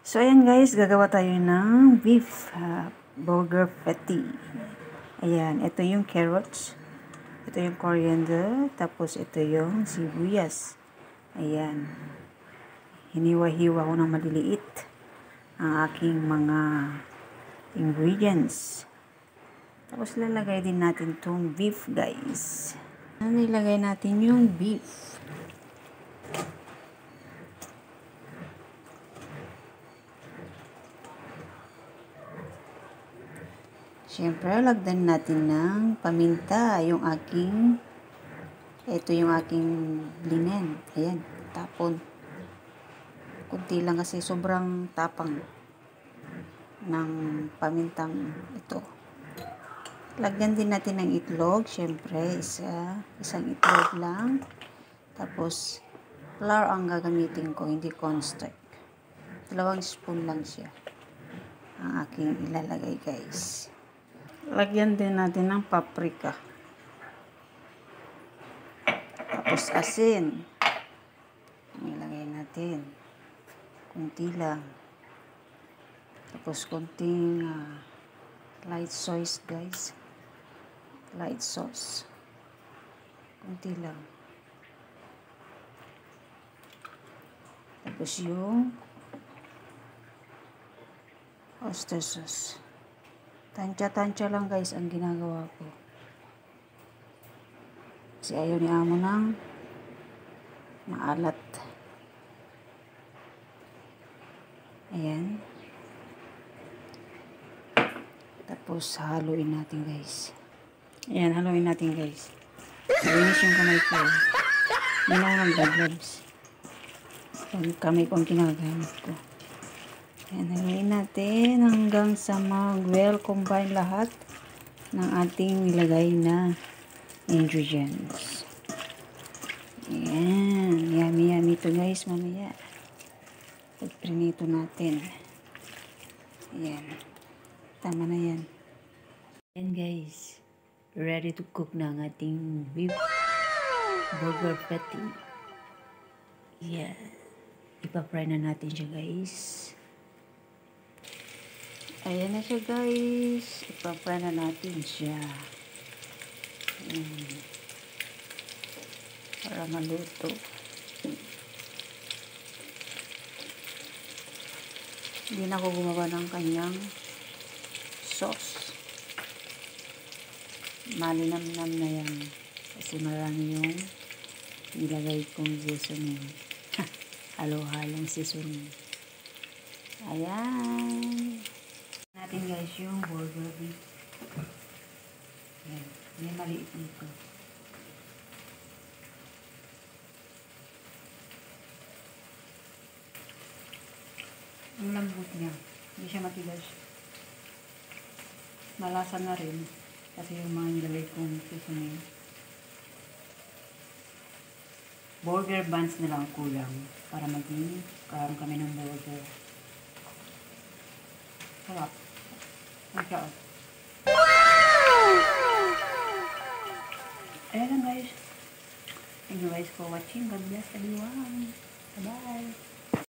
So, ayan guys, gagawa tayo ng beef burger patty. Ayan, ito yung carrots. Ito yung coriander. Tapos, ito yung sibuyas. Ayan. Hiniwa-hiwa ko ng maliliit ang aking mga ingredients. Tapos, lalagay din natin itong beef, guys. Nilagay natin yung beef. Siyempre, lagdan natin ng paminta ito yung aking linen. Ayan, tapon. Kunti lang kasi sobrang tapang ng pamintang ito. Lagyan din natin ng itlog. Siyempre, isang itlog lang. Tapos, flour ang gagamitin ko, hindi cornstarch. 2 spoon lang siya ang aking ilalagay, guys. Lagyan din natin ng paprika. Tapos asin. Ilagay natin. Kunti lang. Tapos kunting light sauce, guys. Light sauce. Kunti lang. Tapos yung oyster sauce. Tansya-tansya lang, guys, ang ginagawa ko. Kasi ayaw ni amo ng maalat. Ayan. Tapos, haluin natin, guys. Ayan, haluin natin, guys. Linis yung kamay ko. Hindi na ako nag-gloves. Yung kamay ko ang ginagamit ko. Ayan, haluin natin hanggang sa mag-well combine lahat ng ating nilagay na ingredients. Ayan, yummy ito, guys, mamaya. Pagprinito natin. Ayan, tama na yan. Ayan, guys, ready to cook na ang ating beef burger patty. Ayan, ipapry na natin siya, guys. Ayan na siya, guys. Ipapry na natin siya. Para maluto. Hindi na ako gumawa ng kanyang sauce. Malinamnam na yan. Kasi marami yung nilagay kong seasoning. Halo-halong seasoning. Ayan. Natin, guys, yung burger beef. Ayan. May maliit nito. Ang lambot niya. Hindi siya matigas. Malasa na rin. Kasi yung mga nilagay kong seasoning. Burger buns na lang kulang. Para maging karoon kami ng burger. Sarap. Ang sarap. Ayan lang, guys. Thank you, guys, for watching. God bless everyone. Bye-bye.